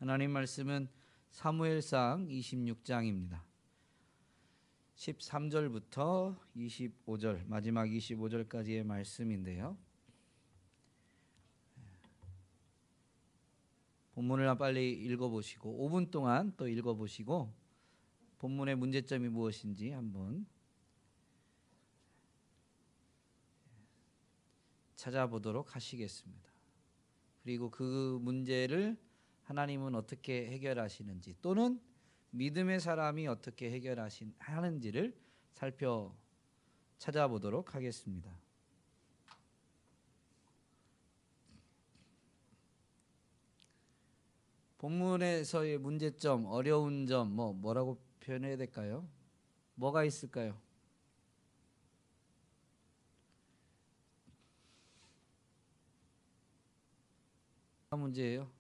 하나님 말씀은 사무엘상 26장입니다. 13절부터 25절, 마지막 25절까지의 말씀인데요. 본문을 빨리 읽어보시고 5분 동안 또 읽어보시고 본문의 문제점이 무엇인지 한번 찾아보도록 하시겠습니다. 그리고 그 문제를 하나님은 어떻게 해결하시는지, 또는 믿음의 사람이 어떻게 해결하는지를 찾아보도록 하겠습니다. 본문에서의 문제점, 어려운 점, 뭐라고 표현해야 될까요? 뭐가 있을까요? 문제예요.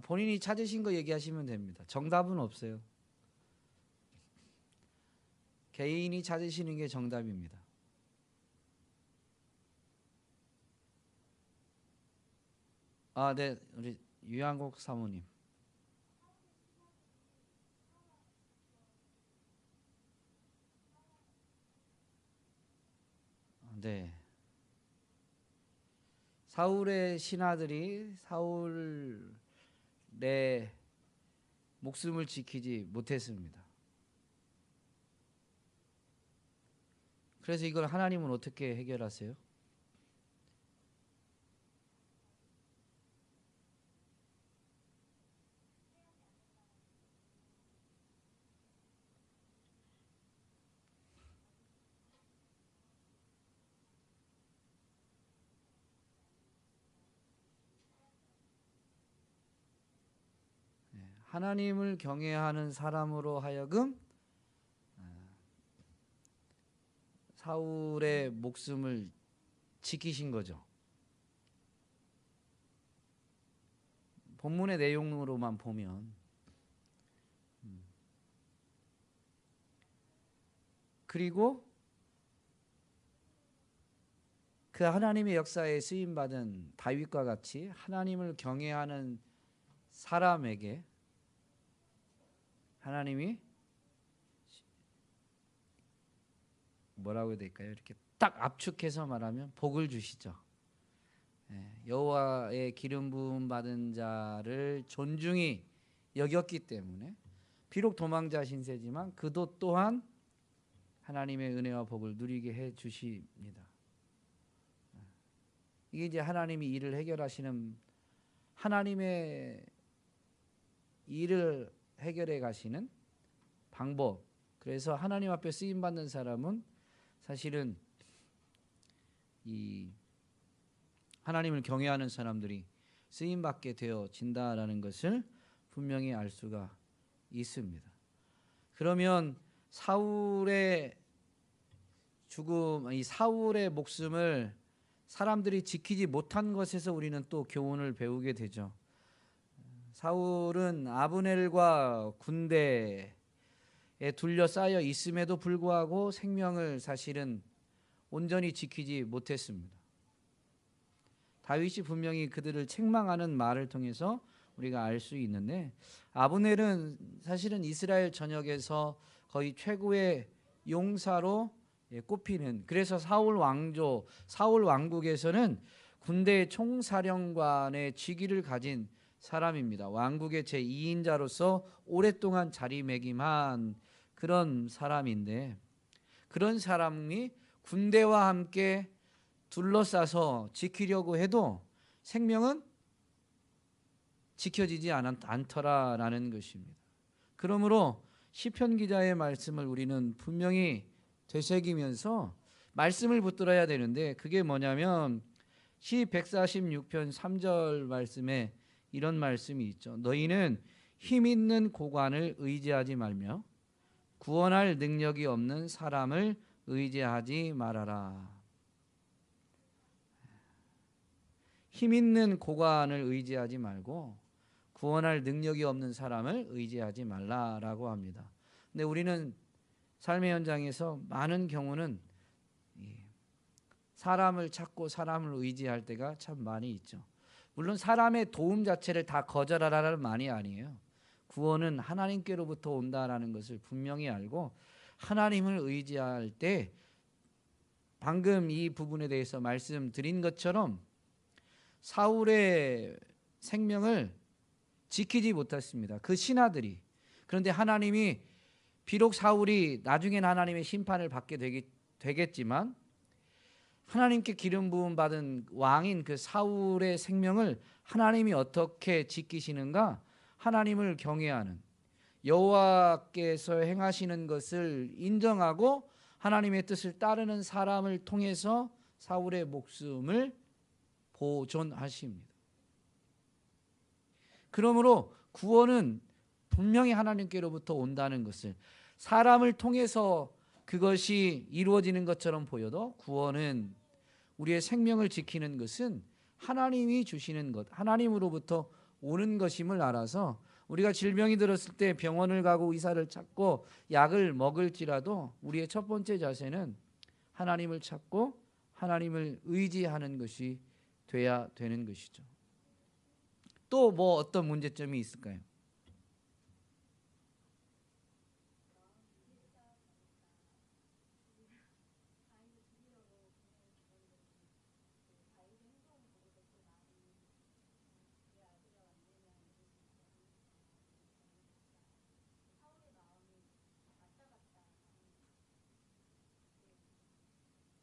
본인이 찾으신 거 얘기하시면 됩니다. 정답은 없어요. 개인이 찾으시는 게 정답입니다. 네, 우리 유양국 사모님. 네. 사울의 신하들이 사울의 목숨을 지키지 못했습니다. 그래서 이걸 하나님은 어떻게 해결하세요? 하나님을 경외하는 사람으로 하여금 사울의 목숨을 지키신 거죠. 본문의 내용으로만 보면. 그리고 그 하나님의 역사에 쓰임받은 다윗과 같이 하나님을 경외하는 사람에게 하나님이 뭐라고 해야 될까요? 이렇게 딱 압축해서 말하면 복을 주시죠. 여호와의 기름 부음 받은 자를 존중히 여겼기 때문에 비록 도망자 신세지만 그도 또한 하나님의 은혜와 복을 누리게 해 주십니다. 이게 이제 하나님이 일을 해결하시는, 하나님의 일을 해결해 가시는 방법. 그래서 하나님 앞에 쓰임 받는 사람은 사실은 이 하나님을 경외하는 사람들이 쓰임 받게 되어진다라는 것을 분명히 알 수가 있습니다. 그러면 사울의 죽음, 이 사울의 목숨을 사람들이 지키지 못한 것에서 우리는 또 교훈을 배우게 되죠. 사울은 아브넬과 군대에 둘러싸여 있음에도 불구하고 생명을 사실은 온전히 지키지 못했습니다. 다윗이 분명히 그들을 책망하는 말을 통해서 우리가 알 수 있는데, 아브넬은 사실은 이스라엘 전역에서 거의 최고의 용사로 꼽히는, 그래서 사울 왕국에서는 군대 총사령관의 직위를 가진 사람입니다. 왕국의 제2인자로서 오랫동안 자리매김한 그런 사람인데, 그런 사람이 군대와 함께 둘러싸서 지키려고 해도 생명은 지켜지지 않더라라는 것입니다. 그러므로 시편 기자의 말씀을 우리는 분명히 되새기면서 말씀을 붙들어야 되는데, 그게 뭐냐면 시 146편 3절 말씀에 이런 말씀이 있죠. 너희는 힘 있는 고관을 의지하지 말며 구원할 능력이 없는 사람을 의지하지 말아라. 힘 있는 고관을 의지하지 말고 구원할 능력이 없는 사람을 의지하지 말라라고 합니다. 근데 우리는 삶의 현장에서 많은 경우는 사람을 찾고 사람을 의지할 때가 참 많이 있죠. 물론 사람의 도움 자체를 다 거절하라는 말이 아니에요. 구원은 하나님께로부터 온다라는 것을 분명히 알고 하나님을 의지할 때 방금 이 부분에 대해서 말씀드린 것처럼 사울의 생명을 지키지 못했습니다. 그 신하들이. 그런데 하나님이 비록 사울이 나중엔 하나님의 심판을 받게 되겠지만 하나님께 기름 부음 받은 왕인 그 사울의 생명을 하나님이 어떻게 지키시는가? 하나님을 경외하는 여호와께서 행하시는 것을 인정하고 하나님의 뜻을 따르는 사람을 통해서 사울의 목숨을 보존하십니다. 그러므로 구원은 분명히 하나님께로부터 온다는 것을, 사람을 통해서 그것이 이루어지는 것처럼 보여도 구원은, 우리의 생명을 지키는 것은 하나님이 주시는 것, 하나님으로부터 오는 것임을 알아서 우리가 질병이 들었을 때 병원을 가고 의사를 찾고 약을 먹을지라도 우리의 첫 번째 자세는 하나님을 찾고 하나님을 의지하는 것이 돼야 되는 것이죠. 또 뭐 어떤 문제점이 있을까요?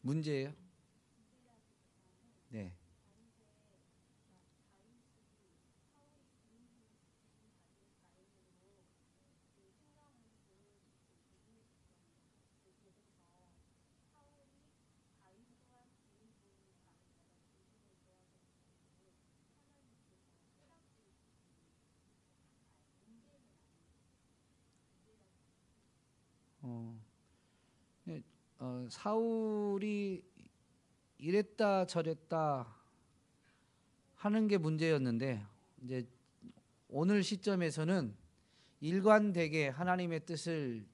문제예요? 네. 네, 사울이 이랬다 저랬다 하는 게 문제였는데 이제 오늘 시점에서는 일관되게 하나님의 뜻을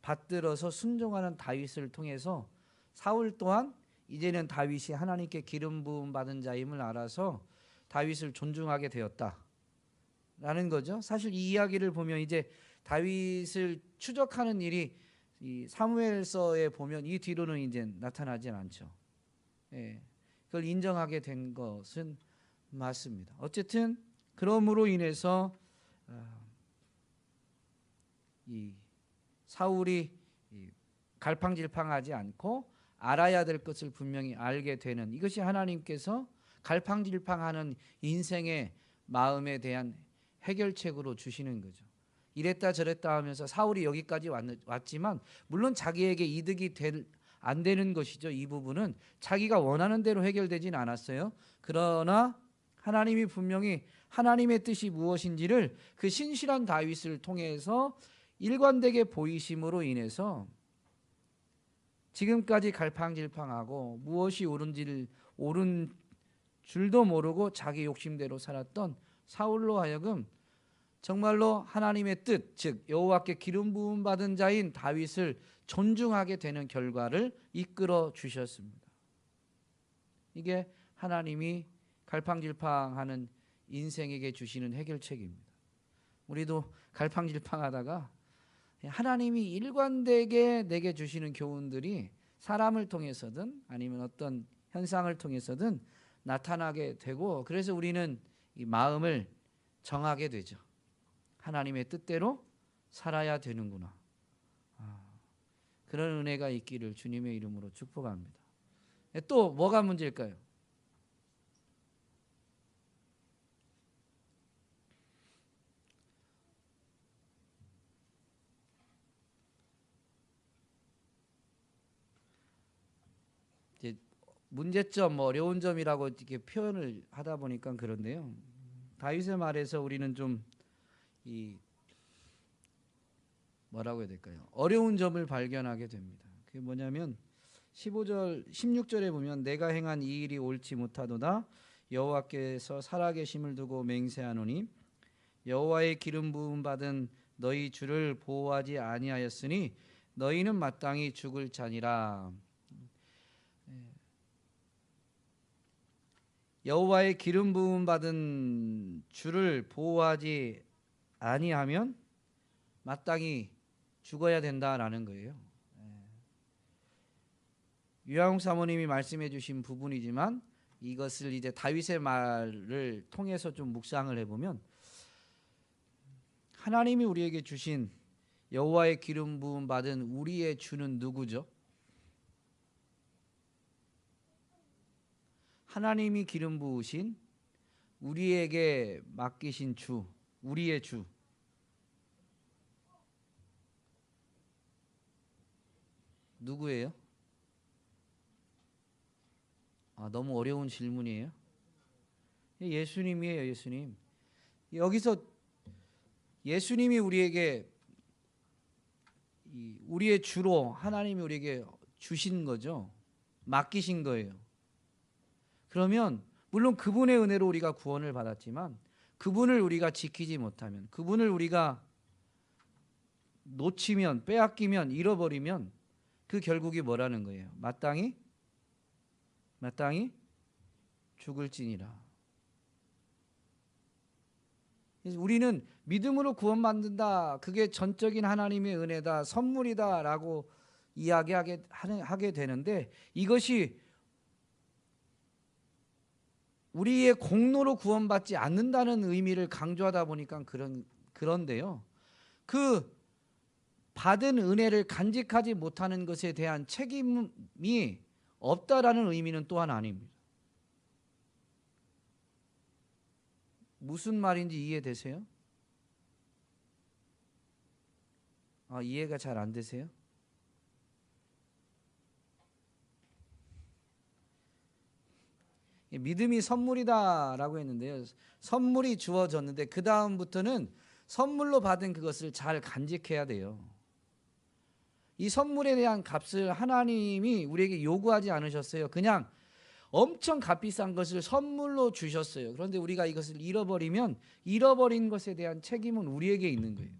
받들어서 순종하는 다윗을 통해서 사울 또한 이제는 다윗이 하나님께 기름 부음 받은 자임을 알아서 다윗을 존중하게 되었다라는 거죠. 사실 이 이야기를 보면 이제 다윗을 추적하는 일이 이 사무엘서에 보면 이 뒤로는 이제 나타나진 않죠. 예, 그걸 인정하게 된 것은 맞습니다. 어쨌든 그러므로 인해서 이 사울이 갈팡질팡하지 않고 알아야 될 것을 분명히 알게 되는, 이것이 하나님께서 갈팡질팡하는 인생의 마음에 대한 해결책으로 주시는 거죠. 이랬다 저랬다 하면서 사울이 여기까지 왔지만 물론 자기에게 이득이 안 되는 것이죠. 이 부분은 자기가 원하는 대로 해결되진 않았어요. 그러나 하나님이 분명히 하나님의 뜻이 무엇인지를 그 신실한 다윗을 통해서 일관되게 보이심으로 인해서 지금까지 갈팡질팡하고 무엇이 옳은 줄도 모르고 자기 욕심대로 살았던 사울로 하여금 정말로 하나님의 뜻, 즉 여호와께 기름 부음 받은 자인 다윗을 존중하게 되는 결과를 이끌어 주셨습니다. 이게 하나님이 갈팡질팡하는 인생에게 주시는 해결책입니다. 우리도 갈팡질팡하다가 하나님이 일관되게 내게 주시는 교훈들이 사람을 통해서든 아니면 어떤 현상을 통해서든 나타나게 되고, 그래서 우리는 이 마음을 정하게 되죠. 하나님의 뜻대로 살아야 되는구나. 그런 은혜가 있기를 주님의 이름으로 축복합니다. 또 뭐가 문제일까요? 이제 문제점, 어려운 점이라고 이렇게 표현을 하다 보니까 그런데요. 다윗의 말에서 우리는 좀 뭐라고 해야 될까요? 어려운 점을 발견하게 됩니다. 그게 뭐냐면 15절, 16절에 보면 내가 행한 이 일이 옳지 못하도다. 여호와께서 살아계심을 두고 맹세하노니 여호와의 기름 부음 받은 너희 주를 보호하지 아니하였으니 너희는 마땅히 죽을 자니라. 여호와의 기름 부음 받은 주를 보호하지 아니하면 마땅히 죽어야 된다라는 거예요. 유아용 사모님이 말씀해 주신 부분이지만 이것을 이제 다윗의 말을 통해서 좀 묵상을 해보면, 하나님이 우리에게 주신 여호와의 기름 부음 받은 우리의 주는 누구죠? 하나님이 기름 부으신 우리에게 맡기신 주, 우리의 주. 누구예요? 너무 어려운 질문이에요. 예수님이에요, 예수님. 여기서 예수님이 우리에게 우리의 주로 하나님이 우리에게 주신 거죠. 맡기신 거예요. 그러면 물론 그분의 은혜로 우리가 구원을 받았지만 그분을 우리가 지키지 못하면, 그분을 우리가 놓치면, 빼앗기면, 잃어버리면 그 결국이 뭐라는 거예요? 마땅히 죽을지니라. 우리는 믿음으로 구원받는다, 그게 전적인 하나님의 은혜다, 선물이다라고 이야기하게 되는데, 이것이 우리의 공로로 구원받지 않는다는 의미를 강조하다 보니까 그런데요. 그 받은 은혜를 간직하지 못하는 것에 대한 책임이 없다라는 의미는 또한 아닙니다. 무슨 말인지 이해되세요? 이해가 잘 안 되세요? 믿음이 선물이다라고 했는데요. 선물이 주어졌는데 그 다음부터는 선물로 받은 그것을 잘 간직해야 돼요. 이 선물에 대한 값을 하나님이 우리에게 요구하지 않으셨어요. 그냥 엄청 값비싼 것을 선물로 주셨어요. 그런데 우리가 이것을 잃어버리면 잃어버린 것에 대한 책임은 우리에게 있는 거예요.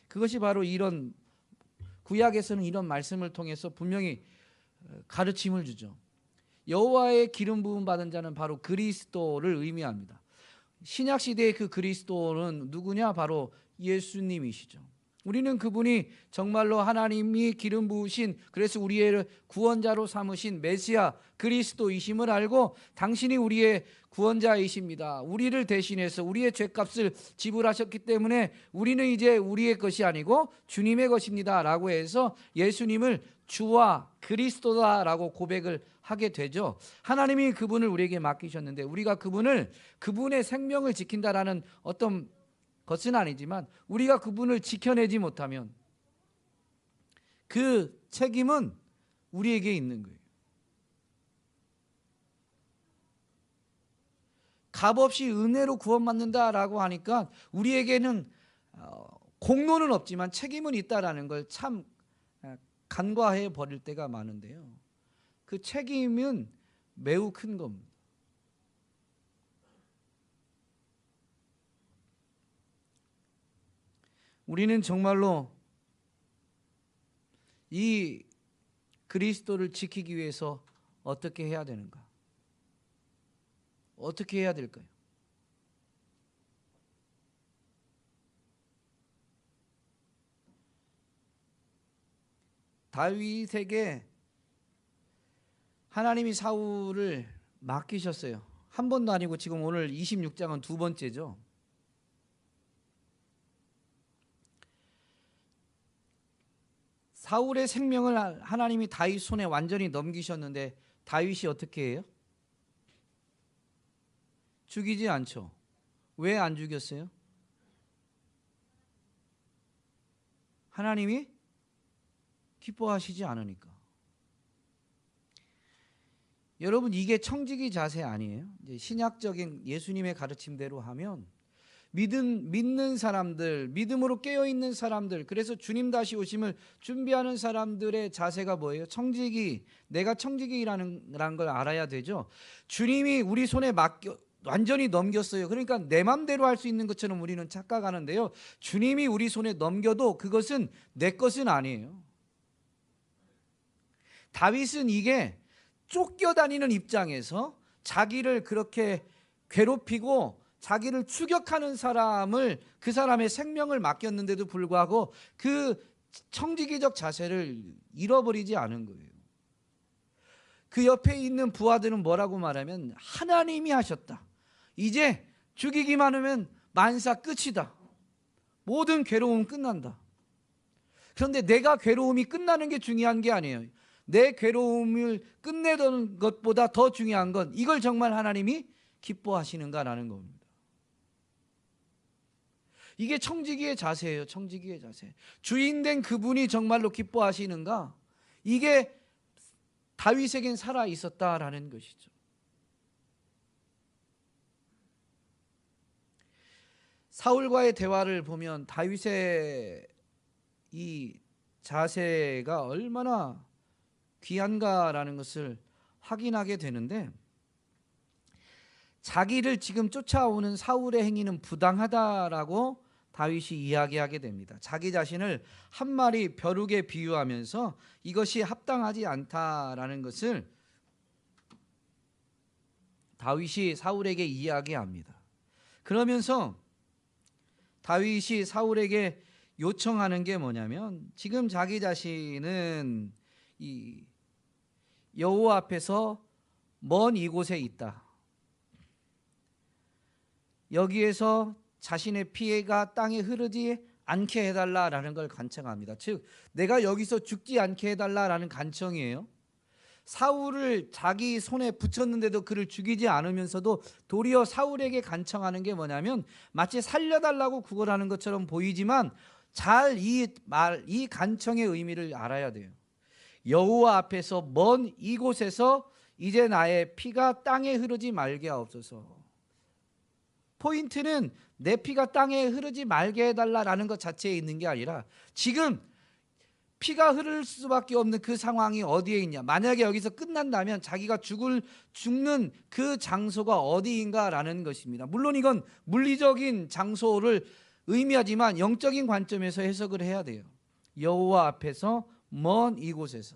그것이 바로 이런 구약에서는 이런 말씀을 통해서 분명히 가르침을 주죠. 여호와의 기름 부음 받은 자는 바로 그리스도를 의미합니다. 신약 시대의 그 그리스도는 누구냐? 바로 예수님이시죠. 우리는 그분이 정말로 하나님이 기름 부으신, 그래서 우리의 구원자로 삼으신 메시아 그리스도이심을 알고 당신이 우리의 구원자이십니다. 우리를 대신해서 우리의 죄값을 지불하셨기 때문에 우리는 이제 우리의 것이 아니고 주님의 것입니다 라고 해서 예수님을 주와 그리스도다라고 고백을 하게 되죠. 하나님이 그분을 우리에게 맡기셨는데 우리가 그분의 생명을 지킨다라는 어떤 것은 아니지만 우리가 그분을 지켜내지 못하면 그 책임은 우리에게 있는 거예요. 값없이 은혜로 구원받는다라고 하니까 우리에게는 공로는 없지만 책임은 있다라는 걸 참 간과해 버릴 때가 많은데요. 그 책임은 매우 큰 겁니다. 우리는 정말로 이 그리스도를 지키기 위해서 어떻게 해야 되는가? 어떻게 해야 될까요? 다윗에게 하나님이 사울을 맡기셨어요. 한 번도 아니고 지금 오늘 26장은 두 번째죠. 사울의 생명을 하나님이 다윗 손에 완전히 넘기셨는데 다윗이 어떻게 해요? 죽이지 않죠. 왜 안 죽였어요? 하나님이 기뻐하시지 않으니까. 여러분, 이게 청지기 자세 아니에요? 이제 신약적인 예수님의 가르침대로 하면 믿는 사람들, 믿음으로 깨어있는 사람들, 그래서 주님 다시 오심을 준비하는 사람들의 자세가 뭐예요? 청지기, 내가 청지기라는 걸 알아야 되죠. 주님이 우리 손에 완전히 넘겼어요. 그러니까 내 맘대로 할 수 있는 것처럼 우리는 착각하는데요. 주님이 우리 손에 넘겨도 그것은 내 것은 아니에요. 다윗은 이게 쫓겨다니는 입장에서 자기를 그렇게 괴롭히고 자기를 추격하는 사람을, 그 사람의 생명을 맡겼는데도 불구하고 그 청지기적 자세를 잃어버리지 않은 거예요. 그 옆에 있는 부하들은 뭐라고 말하면 하나님이 하셨다. 이제 죽이기만 하면 만사 끝이다. 모든 괴로움 끝난다. 그런데 내가 괴로움이 끝나는 게 중요한 게 아니에요. 내 괴로움을 끝내던 것보다 더 중요한 건 이걸 정말 하나님이 기뻐하시는가라는 겁니다. 이게 청지기의 자세예요. 청지기의 자세. 주인된 그분이 정말로 기뻐하시는가? 이게 다윗에겐 살아 있었다라는 것이죠. 사울과의 대화를 보면 다윗의 이 자세가 얼마나 귀한가라는 것을 확인하게 되는데, 자기를 지금 쫓아오는 사울의 행위는 부당하다라고 다윗이 이야기하게 됩니다. 자기 자신을 한 마리 벼룩에 비유하면서 이것이 합당하지 않다라는 것을 다윗이 사울에게 이야기합니다. 그러면서 다윗이 사울에게 요청하는 게 뭐냐면, 지금 자기 자신은 이 여호와 앞에서 먼 이곳에 있다. 여기에서 자신의 피해가 땅에 흐르지 않게 해달라라는 걸 간청합니다. 즉 내가 여기서 죽지 않게 해달라라는 간청이에요. 사울을 자기 손에 붙였는데도 그를 죽이지 않으면서도 도리어 사울에게 간청하는 게 뭐냐면, 마치 살려달라고 구걸하는 것처럼 보이지만 잘 이 간청의 의미를 알아야 돼요. 여호와 앞에서 먼 이곳에서 이제 나의 피가 땅에 흐르지 말게 하옵소서. 포인트는 내 피가 땅에 흐르지 말게 해달라라는 것 자체에 있는 게 아니라, 지금 피가 흐를 수밖에 없는 그 상황이 어디에 있냐, 만약에 여기서 끝난다면 자기가 죽는 그 장소가 어디인가라는 것입니다. 물론 이건 물리적인 장소를 의미하지만 영적인 관점에서 해석을 해야 돼요. 여호와 앞에서 먼 이곳에서.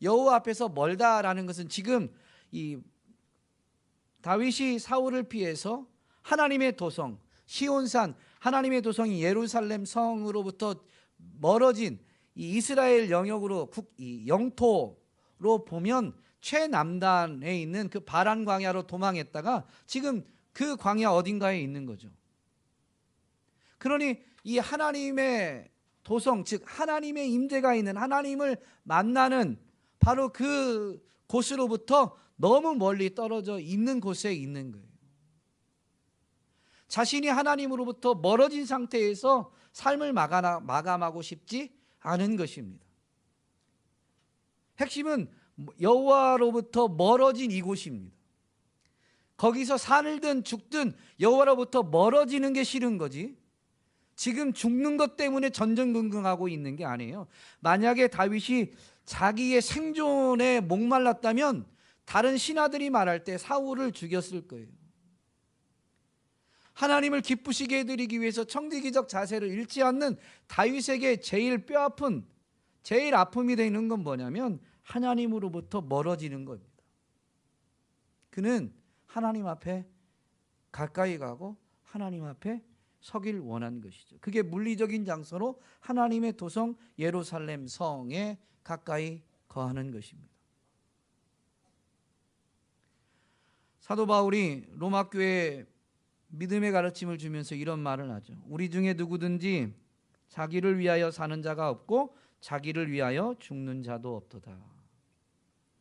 여호와 앞에서 멀다라는 것은 지금 이 다윗이 사울을 피해서 하나님의 도성 시온산, 하나님의 도성이 예루살렘 성으로부터 멀어진 이 이스라엘 영역으로 이 영토로 보면 최남단에 있는 그 바란 광야로 도망했다가 지금 그 광야 어딘가에 있는 거죠. 그러니 이 하나님의 도성, 즉 하나님의 임재가 있는, 하나님을 만나는 바로 그 곳으로부터 너무 멀리 떨어져 있는 곳에 있는 거예요. 자신이 하나님으로부터 멀어진 상태에서 삶을 마감하고 싶지 않은 것입니다. 핵심은 여호와로부터 멀어진 이곳입니다. 거기서 살든 죽든 여호와로부터 멀어지는 게 싫은 거지, 지금 죽는 것 때문에 전전긍긍하고 있는 게 아니에요. 만약에 다윗이 자기의 생존에 목말랐다면 다른 신하들이 말할 때 사울을 죽였을 거예요. 하나님을 기쁘시게 해드리기 위해서 청지기적 자세를 잃지 않는 다윗에게 제일 뼈아픈, 제일 아픔이 되는 건 뭐냐면 하나님으로부터 멀어지는 겁니다. 그는 하나님 앞에 가까이 가고 하나님 앞에 서길 원한 것이죠. 그게 물리적인 장소로 하나님의 도성 예루살렘 성에 가까이 거하는 것입니다. 사도 바울이 로마 교회에 믿음의 가르침을 주면서 이런 말을 하죠. 우리 중에 누구든지 자기를 위하여 사는 자가 없고 자기를 위하여 죽는 자도 없도다.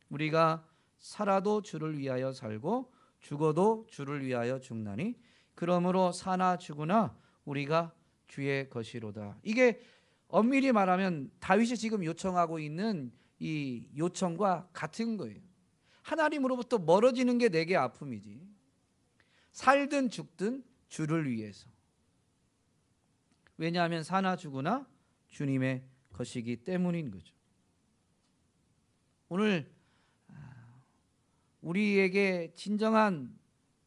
우리가 살아도 주를 위하여 살고 죽어도 주를 위하여 죽나니 그러므로 사나 죽으나 우리가 주의 것이로다. 이게 엄밀히 말하면 다윗이 지금 요청하고 있는 이 요청과 같은 거예요. 하나님으로부터 멀어지는 게 내게 아픔이지, 살든 죽든 주를 위해서. 왜냐하면 사나 죽으나 주님의 것이기 때문인 거죠. 오늘 우리에게 진정한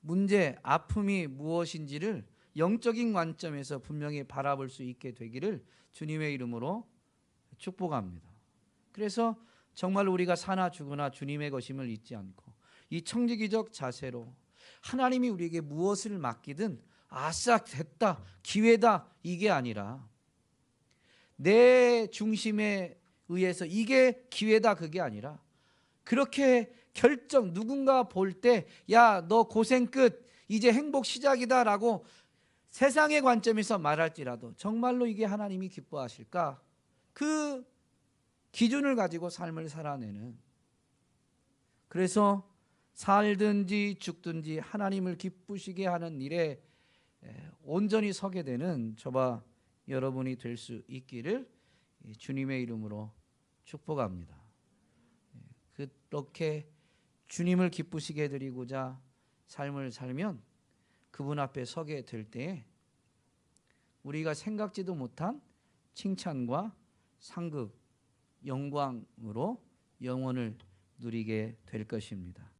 문제, 아픔이 무엇인지를 영적인 관점에서 분명히 바라볼 수 있게 되기를 주님의 이름으로 축복합니다. 그래서 정말 우리가 사나 죽으나 주님의 것임을 잊지 않고 이 청지기적 자세로 하나님이 우리에게 무엇을 맡기든 아싸 됐다, 기회다, 이게 아니라 내 중심에 의해서 이게 기회다, 그게 아니라 그렇게 결정, 누군가 볼 때 야, 너 고생 끝, 이제 행복 시작이다 라고 세상의 관점에서 말할지라도 정말로 이게 하나님이 기뻐하실까? 그 기준을 가지고 삶을 살아내는, 그래서 살든지 죽든지 하나님을 기쁘시게 하는 일에 온전히 서게 되는 저와 여러분이 될 수 있기를 주님의 이름으로 축복합니다. 그렇게 주님을 기쁘시게 해드리고자 삶을 살면 그분 앞에 서게 될 때에 우리가 생각지도 못한 칭찬과 상급, 영광으로 영원을 누리게 될 것입니다.